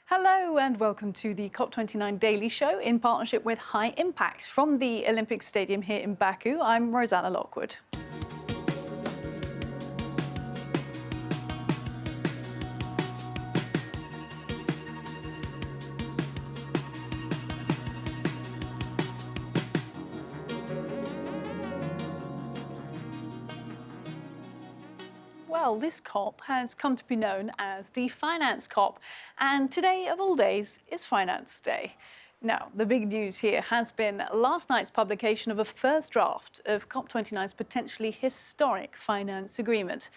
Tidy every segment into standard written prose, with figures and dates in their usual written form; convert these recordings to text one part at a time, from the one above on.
Hello and welcome to the COP29 Daily Show in partnership with High Impact. From the Olympic Stadium here in Baku, I'm Rosanna Lockwood. Well, this COP has come to be known as the Finance COP, and today of all days is Finance Day. Now, the big news here has been last night's publication of a first draft of COP29's potentially historic finance agreement.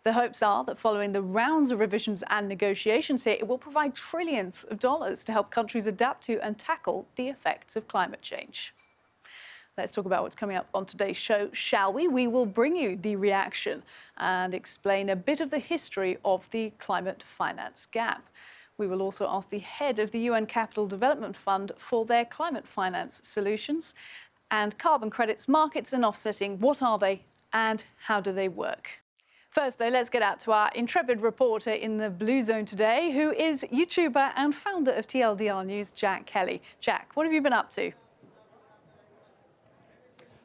The hopes are that following the rounds of revisions and negotiations here, it will provide trillions of dollars to help countries adapt to and tackle the effects of climate change. Let's talk about what's coming up on today's show, shall we? We will bring you the reaction and explain a bit of the history of the climate finance gap. We will also ask the head of the UN Capital Development Fund for their climate finance solutions. And carbon credits, markets and offsetting, what are they and how do they work? First, though, let's get out to our intrepid reporter in the Blue Zone today, who is YouTuber and founder of TLDR News, Jack Kelly. Jack, what have you been up to?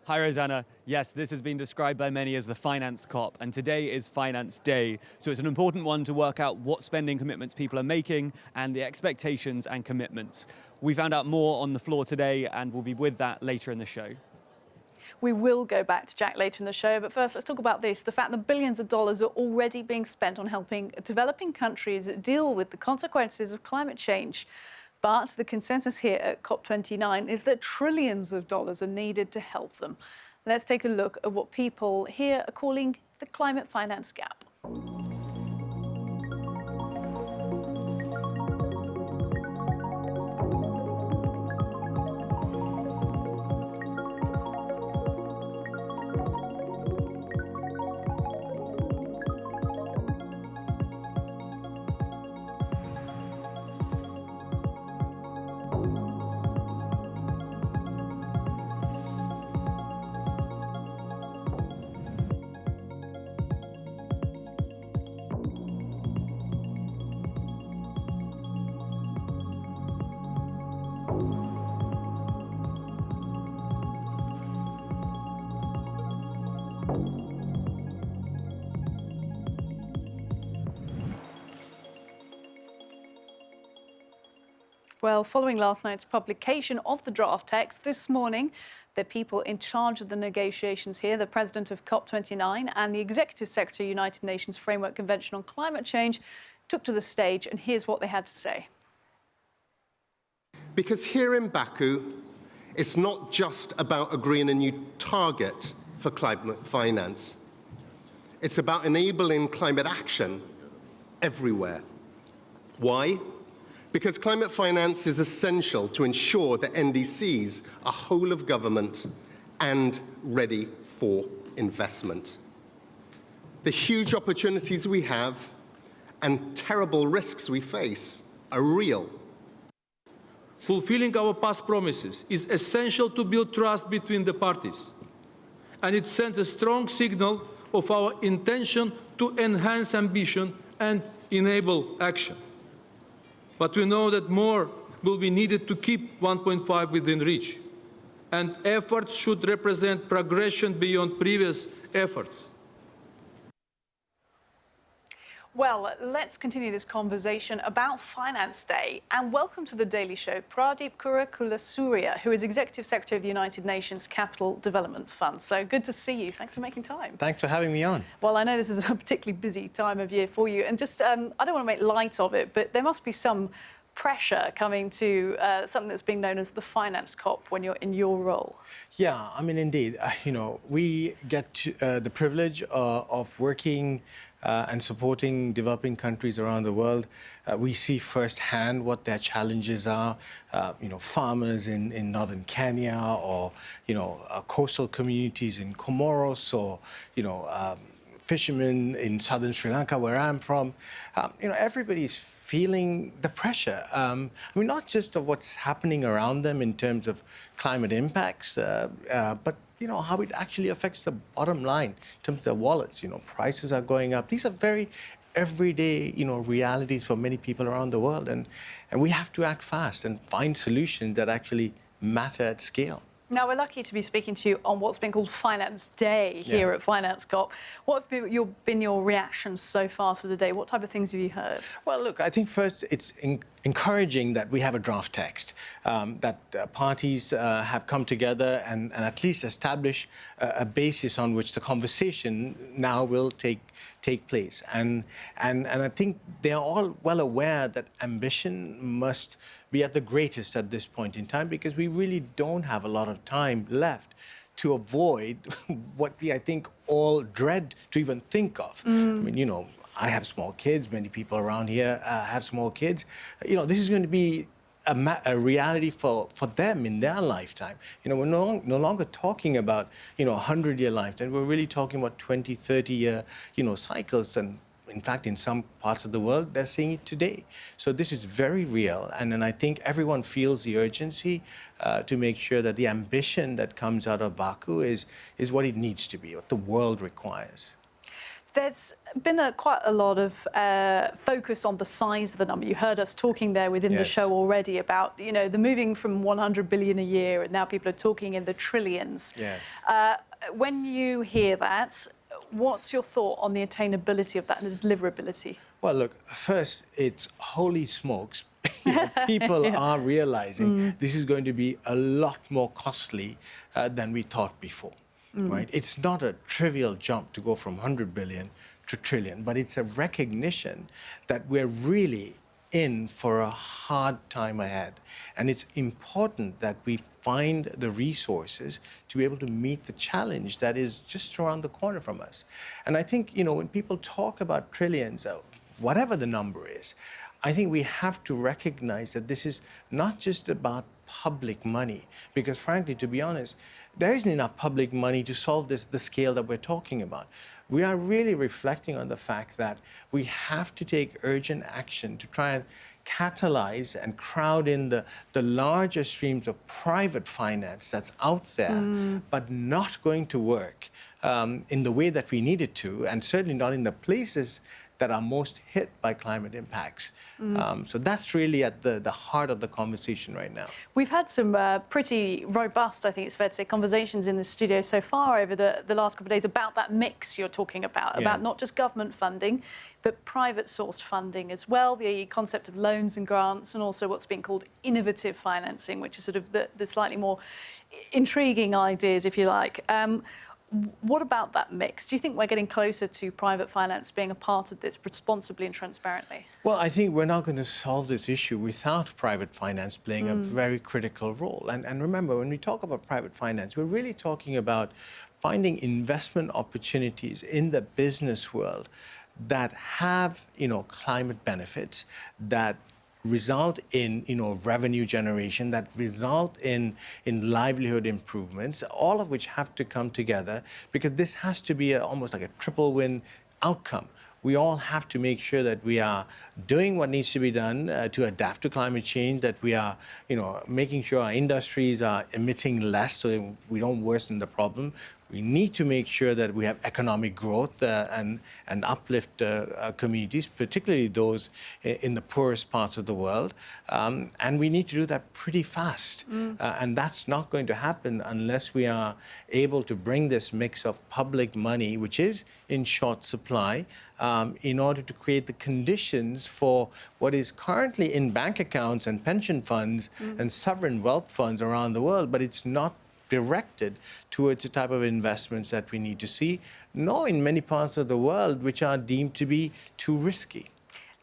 Hi, Rosanna. Yes, this has been described by many as the Finance COP, and today is Finance Day. So it's an important one to work out what spending commitments people are making and the expectations and commitments. We found out more on the floor today, and we'll be with that later in the show. We will go back to Jack later in the show, but first let's talk about this, the fact that billions of dollars are already being spent on helping developing countries deal with the consequences of climate change. But the consensus here at COP29 is that trillions of dollars are needed to help them. Let's take a look at what people here are calling the climate finance gap. Well, following last night's publication of the draft text, this morning, the people in charge of the negotiations here, the president of COP29 and the executive secretary of United Nations Framework Convention on Climate Change, took to the stage, and here's what they had to say. Because here in Baku, it's not just about agreeing a new target for climate finance. It's about enabling climate action everywhere. Why? Because climate finance is essential to ensure that NDCs are whole of government and ready for investment. The huge opportunities we have and terrible risks we face are real. Fulfilling our past promises is essential to build trust between the parties, and it sends a strong signal of our intention to enhance ambition and enable action. But we know that more will be needed to keep 1.5 within reach, and efforts should represent progression beyond previous efforts. Well, let's continue this conversation about Finance Day. And welcome to the Daily Show, Pradeep Kulasuriya, who is Executive Secretary of the United Nations Capital Development Fund. So good to see you. Thanks for making time. Thanks for having me on. Well, I know this is a particularly busy time of year for you. And just, I don't want to make light of it, but there must be some pressure coming to something that's being known as the Finance COP when you're in your role. Yeah, I mean, indeed, we get the privilege of working and supporting developing countries around the world. We see firsthand what their challenges are. Farmers in northern Kenya, or coastal communities in Comoros, or fishermen in southern Sri Lanka, where I'm from. Everybody's feeling the pressure. Not just of what's happening around them in terms of climate impacts, but how it actually affects the bottom line in terms of their wallets. Prices are going up. These are very everyday, realities for many people around the world. And we have to act fast and find solutions that actually matter at scale. Now, we're lucky to be speaking to you on what's been called Finance Day here at Finance COP. What have been your reactions so far to the day? What type of things have you heard? Well, look, I think first it's encouraging that we have a draft text, that parties have come together and at least establish a basis on which the conversation now will take place. And I think they are all well aware that ambition must be at the greatest at this point in time, because we really don't have a lot of time left to avoid what we, I think, all dread to even think of. I mean, I have small kids. Many people around here have small kids. This is going to be a reality for them in their lifetime. We're no longer talking about, 100-year lifetime. We're really talking about 20, 30-year, cycles. And in fact, in some parts of the world, they're seeing it today. So this is very real. And I think everyone feels the urgency to make sure that the ambition that comes out of Baku is what it needs to be, what the world requires. There's been quite a lot of focus on the size of the number. You heard us talking there within the show already about, the moving from 100 billion a year, and now people are talking in the trillions. Yes. When you hear that, what's your thought on the attainability of that and the deliverability? Well, look, first, it's holy smokes. People are realizing this is going to be a lot more costly than we thought before. Right? It's not a trivial jump to go from 100 billion to trillion, but it's a recognition that we're really in for a hard time ahead. And it's important that we find the resources to be able to meet the challenge that is just around the corner from us. And I think, when people talk about trillions, whatever the number is, I think we have to recognize that this is not just about public money, because frankly, to be honest, there isn't enough public money to solve the scale that we're talking about. We are really reflecting on the fact that we have to take urgent action to try and catalyze and crowd in the larger streams of private finance that's out there, but not going to work in the way that we need it to, and certainly not in the places that are most hit by climate impacts. So that's really at the heart of the conversation right now. We've had some pretty robust, I think it's fair to say, conversations in the studio so far over the last couple of days about that mix you're talking about not just government funding, but private source funding as well, the concept of loans and grants, and also what's being called innovative financing, which is sort of the slightly more intriguing ideas, if you like. What about that mix? Do you think we're getting closer to private finance being a part of this responsibly and transparently? Well, I think we're not going to solve this issue without private finance playing a very critical role. And remember, when we talk about private finance, we're really talking about finding investment opportunities in the business world that have, climate benefits, that result in revenue generation, that result in livelihood improvements, all of which have to come together, because this has to be almost like a triple win outcome. We all have to make sure that we are doing what needs to be done to adapt to climate change, that we are making sure our industries are emitting less so that we don't worsen the problem. We need to make sure that we have economic growth and uplift communities, particularly those in the poorest parts of the world. And we need to do that pretty fast. And that's not going to happen unless we are able to bring this mix of public money, which is in short supply, in order to create the conditions for what is currently in bank accounts and pension funds and sovereign wealth funds around the world, but it's not directed towards the type of investments that we need to see, nor in many parts of the world which are deemed to be too risky.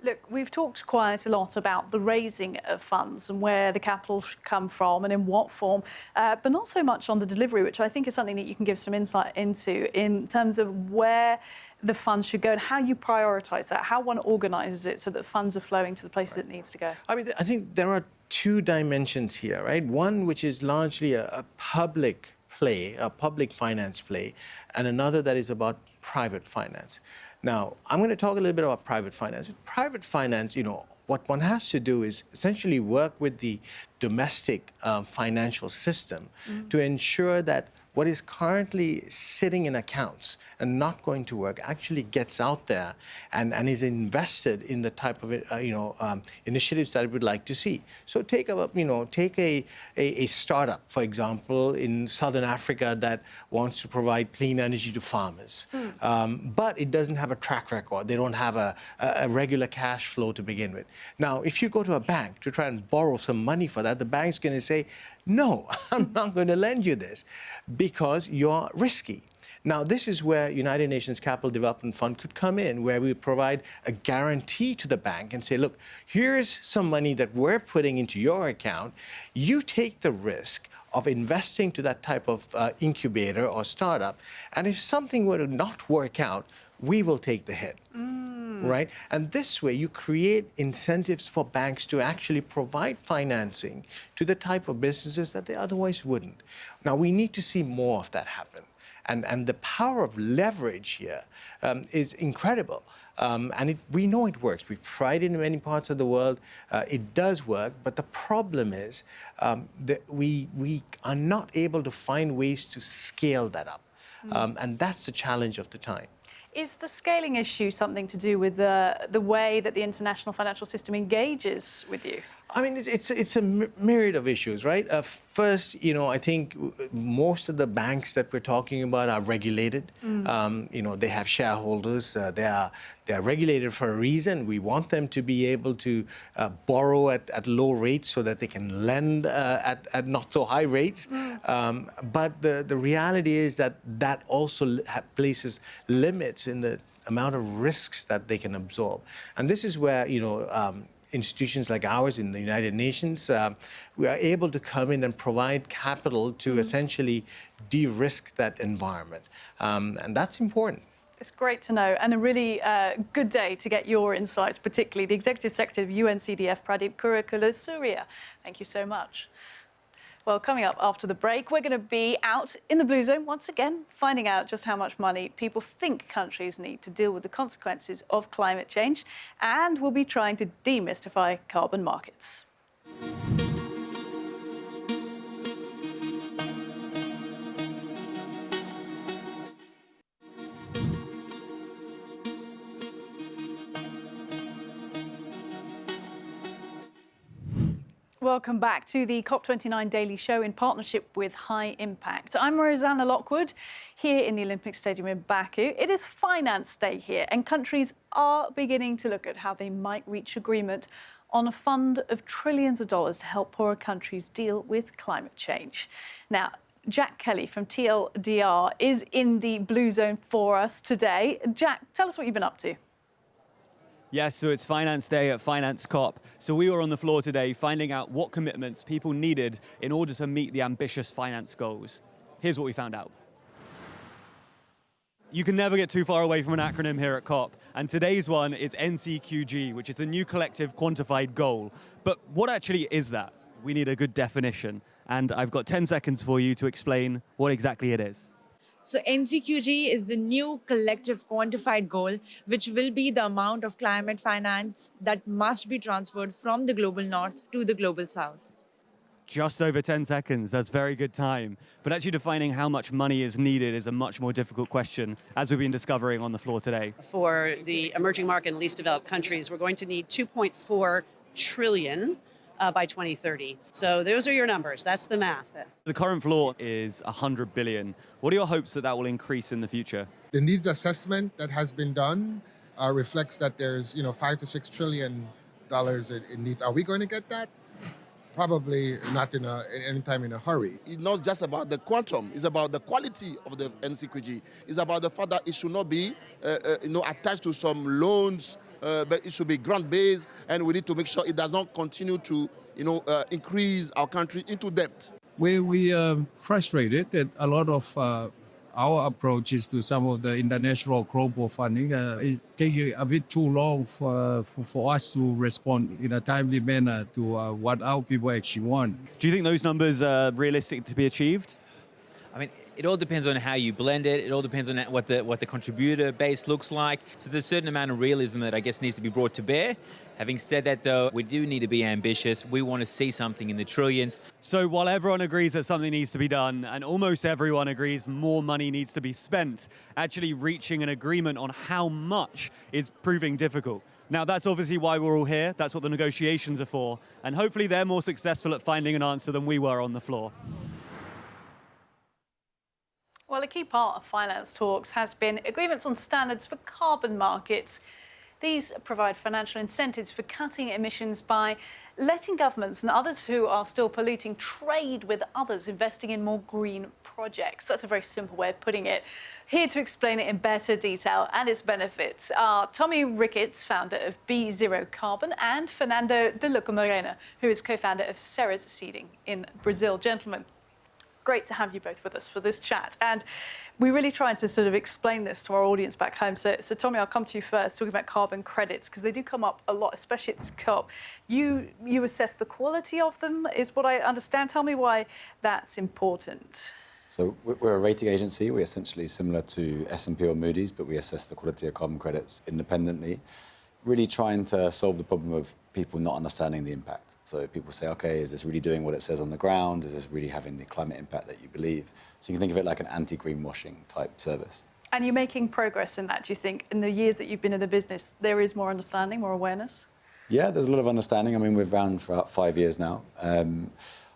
Look, we've talked quite a lot about the raising of funds and where the capital should come from and in what form, but not so much on the delivery, which I think is something that you can give some insight into in terms of where the funds should go and how you prioritise that, how one organises it so that funds are flowing to the places it needs to go. I mean, I think there are two dimensions here, right? One which is largely a public play, a public finance play, and another that is about private finance. Now, I'm going to talk a little bit about private finance. Private finance, what one has to do is essentially work with the domestic financial system to ensure that what is currently sitting in accounts and not going to work actually gets out there and is invested in the type of initiatives that we would like to see. So take a startup, for example, in Southern Africa that wants to provide clean energy to farmers, but it doesn't have a track record. They don't have a regular cash flow to begin with. Now, if you go to a bank to try and borrow some money for that, the bank's going to say, no, I'm not going to lend you this because you're risky. Now, this is where United Nations Capital Development Fund could come in, where we provide a guarantee to the bank and say, look, here's some money that we're putting into your account. You take the risk of investing to that type of incubator or startup. And if something were to not work out, we will take the hit. Right? And this way, you create incentives for banks to actually provide financing to the type of businesses that they otherwise wouldn't. Now, we need to see more of that happen. And the power of leverage here is incredible. And we know it works. We've tried it in many parts of the world. It does work. But the problem is that we are not able to find ways to scale that up. And that's the challenge of the time. Is the scaling issue something to do with the way that the international financial system engages with you? I mean, it's a myriad of issues, right? First, I think most of the banks that we're talking about are regulated. They have shareholders. They are regulated for a reason. We want them to be able to borrow at low rates so that they can lend at not so high rates. But the reality is that also places limits in the amount of risks that they can absorb. And this is where, institutions like ours in the United Nations, we are able to come in and provide capital to essentially de-risk that environment. And that's important. It's great to know, and a really good day to get your insights, particularly the Executive Secretary of UNCDF, Pradeep Surya. Thank you so much. Well, coming up after the break, we're going to be out in the Blue Zone once again, finding out just how much money people think countries need to deal with the consequences of climate change, and we'll be trying to demystify carbon markets. Welcome back to the COP29 Daily Show in partnership with High Impact. I'm Rosanna Lockwood here in the Olympic Stadium in Baku. It is Finance Day here, and countries are beginning to look at how they might reach agreement on a fund of trillions of dollars to help poorer countries deal with climate change. Now, Jack Kelly from TLDR is in the Blue Zone for us today. Jack, tell us what you've been up to. Yes, so it's Finance Day at Finance COP. So we were on the floor today finding out what commitments people needed in order to meet the ambitious finance goals. Here's what we found out. You can never get too far away from an acronym here at COP, and today's one is NCQG, which is the new collective quantified goal. But what actually is that? We need a good definition, and I've got 10 seconds for you to explain what exactly it is. So NCQG is the new collective quantified goal, which will be the amount of climate finance that must be transferred from the global north to the global south. Just over 10 seconds, that's very good time. But actually defining how much money is needed is a much more difficult question, as we've been discovering on the floor today. For the emerging market and least developed countries, we're going to need 2.4 trillion by 2030. So those are your numbers. That's the math. The current floor is 100 billion. What are your hopes that will increase in the future? The needs assessment that has been done reflects that there's, $5 to $6 trillion in needs. Are we going to get that? Probably not any time in a hurry. It's not just about the quantum, it's about the quality of the NCQG. It's about the fact that it should not be attached to some loans, but it should be grant-based, and we need to make sure it does not continue to increase our country into debt. We are frustrated that a lot of our approaches to some of the international global funding is taking a bit too long for us to respond in a timely manner to what our people actually want. Do you think those numbers are realistic to be achieved? I mean, It all depends on how you blend it. It all depends on what the contributor base looks like. So there's a certain amount of realism that I guess needs to be brought to bear. Having said that, though, we do need to be ambitious. We want to see something in the trillions. So while everyone agrees that something needs to be done, and almost everyone agrees more money needs to be spent, actually reaching an agreement on how much is proving difficult. Now, that's obviously why we're all here. That's what the negotiations are for. And hopefully they're more successful at finding an answer than we were on the floor. Well, a key part of finance talks has been agreements on standards for carbon markets. These provide financial incentives for cutting emissions by letting governments and others who are still polluting trade with others investing in more green projects. That's a very simple way of putting it. Here to explain it in better detail and its benefits are Tommy Ricketts, founder of B0 Carbon, and Fernando de Luca Morena, who is co-founder of Ceres Seeding in Brazil. Gentlemen, great to have you both with us for this chat. And we really tried to sort of explain this to our audience back home. So Tommy, I'll come to you first, talking about carbon credits, because they do come up a lot, especially at this COP. You assess the quality of them, is what I understand. Tell me why that's important. So we're a rating agency. We're essentially similar to S&P or Moody's, but we assess the quality of carbon credits independently, really trying to solve the problem of people not understanding the impact. So people say, okay, is this really doing what it says on the ground? Is this really having the climate impact that you believe? So you can think of it like an anti-greenwashing type service. And you're making progress in that, do you think? In the years that you've been in the business, there is more understanding, more awareness? Yeah, there's a lot of understanding. I mean, we've around for about 5 years now.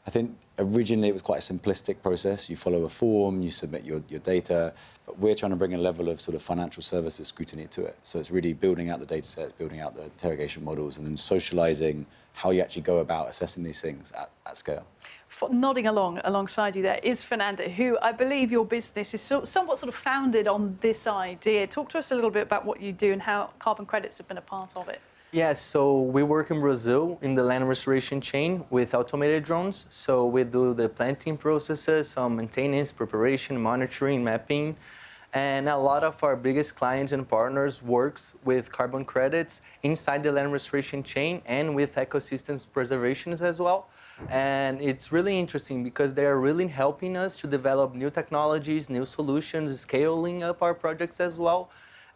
I think originally it was quite a simplistic process. You follow a form, you submit your data, but we're trying to bring a level of sort of financial services scrutiny to it. So it's really building out the data sets, building out the interrogation models, and then socializing how you actually go about assessing these things at scale. Nodding alongside you there is Fernando, who I believe your business is somewhat sort of founded on this idea. Talk to us a little bit about what you do and how carbon credits have been a part of it. Yes, so we work in Brazil in the land restoration chain with automated drones. So we do the planting processes, some maintenance, preparation, monitoring, mapping. And a lot of our biggest clients and partners works with carbon credits inside the land restoration chain and with ecosystems preservations as well. And it's really interesting because they are really helping us to develop new technologies, new solutions, scaling up our projects as well.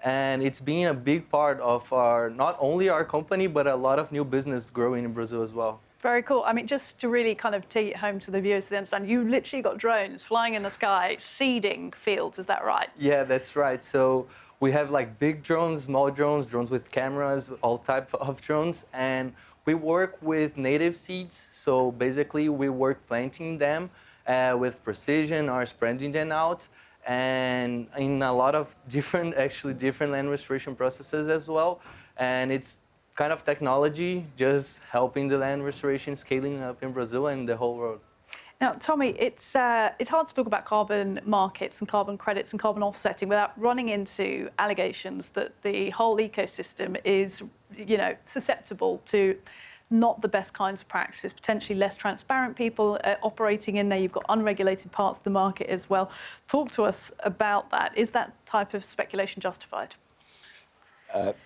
And it's been a big part of not only our company, but a lot of new business growing in Brazil as well. Very cool. I mean, just to really kind of take it home to the viewers to understand, you literally got drones flying in the sky, seeding fields, is that right? Yeah, that's right. So we have like big drones, small drones, drones with cameras, all types of drones. And we work with native seeds. So basically we work planting them with precision or spreading them out. And in a lot of different land restoration processes as well. And it's kind of technology just helping the land restoration scaling up in Brazil and the whole world. Now, Tommy, it's hard to talk about carbon markets and carbon credits and carbon offsetting without running into allegations that the whole ecosystem is, susceptible to not the best kinds of practices, potentially less transparent people operating in there. You've got unregulated parts of the market as well. Talk to us about that. Is that type of speculation justified?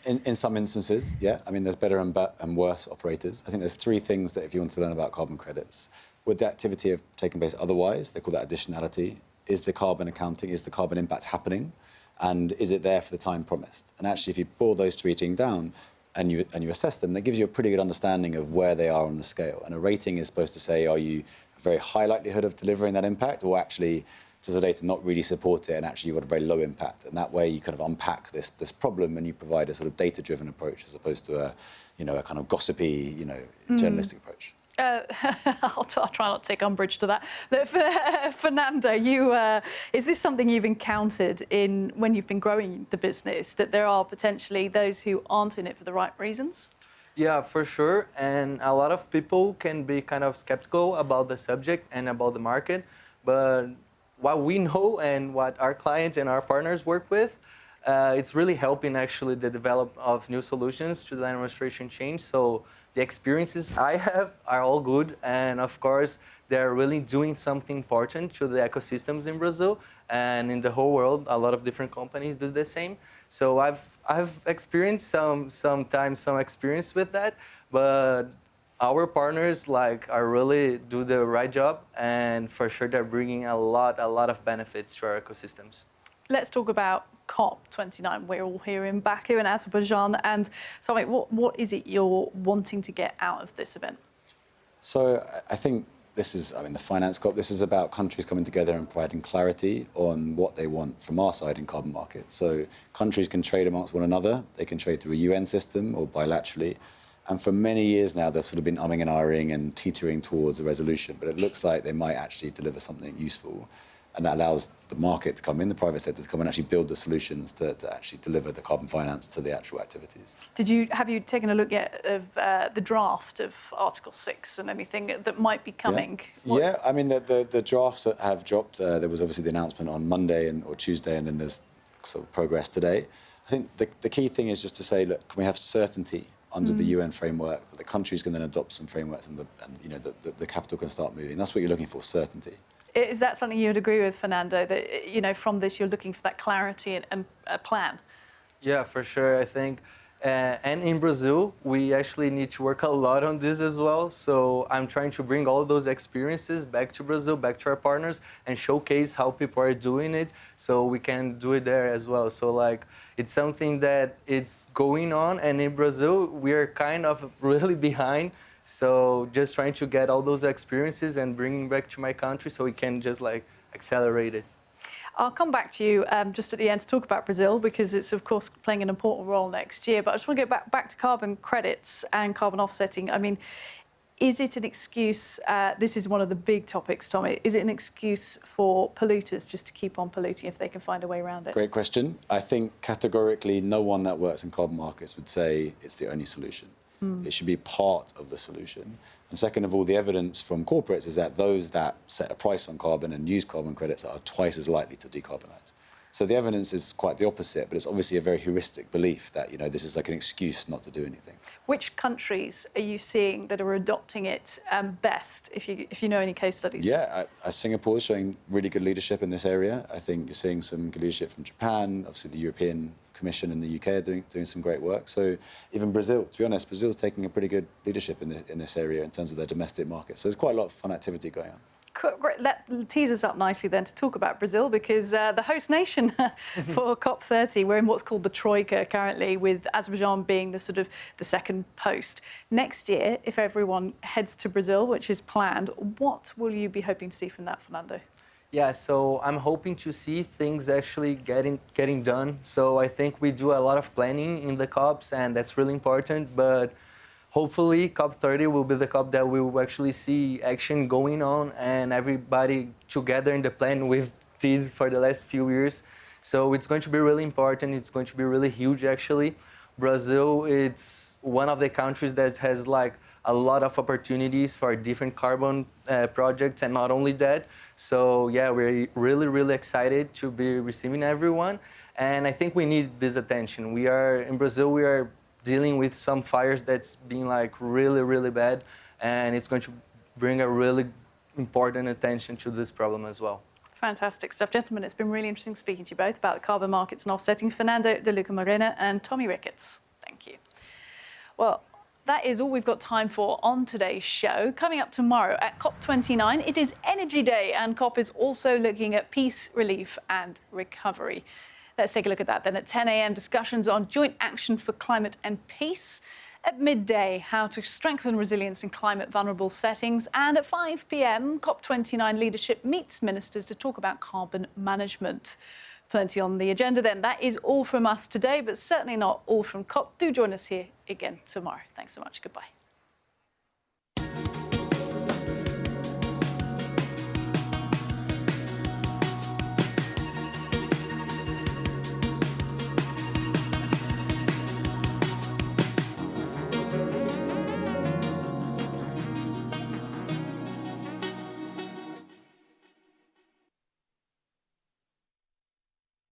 In some instances, yeah. I mean, there's better and worse operators. I think there's three things that if you want to learn about carbon credits, would the activity have taken place otherwise? They call that additionality. Is the carbon accounting, is the carbon impact happening? And is it there for the time promised? And actually, if you boil those three things down, and you assess them, that gives you a pretty good understanding of where they are on the scale. And a rating is supposed to say, are you a very high likelihood of delivering that impact, or actually does the data not really support it and actually you've got a very low impact? And that way you kind of unpack this problem and you provide a sort of data-driven approach as opposed to a kind of gossipy, journalistic approach. I'll try not to take umbrage to that. Fernando, is this something you've encountered when you've been growing the business, that there are potentially those who aren't in it for the right reasons? Yeah, for sure. And a lot of people can be kind of skeptical about the subject and about the market. But what we know and what our clients and our partners work with, it's really helping actually the development of new solutions to the land restoration chain. So the experiences I have are all good, and of course, they're really doing something important to the ecosystems in Brazil and in the whole world. A lot of different companies do the same. So I've experienced some experience with that, but our partners are really do the right job, and for sure they're bringing a lot of benefits to our ecosystems. Let's talk about COP29. We're all here in Baku in Azerbaijan. And so, what is it you're wanting to get out of this event? So I think this is, the finance COP, this is about countries coming together and providing clarity on what they want from our side in carbon markets. So countries can trade amongst one another. They can trade through a UN system or bilaterally. And for many years now, they've sort of been umming and ahhing and teetering towards a resolution. But it looks like they might actually deliver something useful. And that allows the market to come in, the private sector to come and actually build the solutions to actually deliver the carbon finance to the actual activities. Have you taken a look yet of the draft of Article 6 and anything that might be coming? Yeah, the drafts have dropped. There was obviously the announcement on Monday or Tuesday, and then there's sort of progress today. I think the key thing is just to say, look, can we have certainty under the UN framework that the countries can then adopt some frameworks and the capital can start moving? That's what you're looking for, certainty. Is that something you would agree with, Fernando, that, from this you're looking for that clarity and a plan? Yeah, for sure, I think. And in Brazil, we actually need to work a lot on this as well. So I'm trying to bring all those experiences back to Brazil, back to our partners, and showcase how people are doing it so we can do it there as well. So it's something that it's going on, and in Brazil, we are kind of really behind. So just trying to get all those experiences and bring back to my country so we can just accelerate it. I'll come back to you just at the end to talk about Brazil, because it's, of course, playing an important role next year. But I just want to go back to carbon credits and carbon offsetting. Is it an excuse? This is one of the big topics, Tommy. Is it an excuse for polluters just to keep on polluting if they can find a way around it? Great question. I think categorically no one that works in carbon markets would say it's the only solution. It should be part of the solution. And second of all, the evidence from corporates is that those that set a price on carbon and use carbon credits are twice as likely to decarbonise. So the evidence is quite the opposite, but it's obviously a very heuristic belief that, this is like an excuse not to do anything. Which countries are you seeing that are adopting it best, if you know any case studies? Yeah, Singapore is showing really good leadership in this area. I think you're seeing some good leadership from Japan. Obviously, the European Commission and the UK are doing some great work. So even Brazil, to be honest, Brazil's taking a pretty good leadership in this area in terms of their domestic market. So there's quite a lot of fun activity going on. Great. That tees us up nicely then to talk about Brazil, because the host nation for COP30, we're in what's called the Troika currently, with Azerbaijan being the second post. Next year, if everyone heads to Brazil, which is planned, what will you be hoping to see from that, Fernando? Yeah, so I'm hoping to see things actually getting done. So I think we do a lot of planning in the COPs, and that's really important. But hopefully, COP30 will be the COP that we will actually see action going on and everybody together in the plan we've did for the last few years. So it's going to be really important. It's going to be really huge, actually. Brazil, it's one of the countries that has a lot of opportunities for different carbon projects, and not only that. So yeah, we're really, really excited to be receiving everyone. And I think we need this attention. In Brazil, we are dealing with some fires that's been really, really bad. And it's going to bring a really important attention to this problem as well. Fantastic stuff. Gentlemen, it's been really interesting speaking to you both about carbon markets and offsetting. Fernando de Luca Morena and Tommy Ricketts. Thank you. Well, that is all we've got time for on today's show. Coming up tomorrow at COP29, it is Energy Day, and COP is also looking at peace, relief and recovery. Let's take a look at that then. At 10 a.m, discussions on joint action for climate and peace. At midday, how to strengthen resilience in climate-vulnerable settings. And at 5 p.m, COP29 leadership meets ministers to talk about carbon management. Plenty on the agenda then. That is all from us today, but certainly not all from COP. Do join us here again tomorrow. Thanks so much. Goodbye.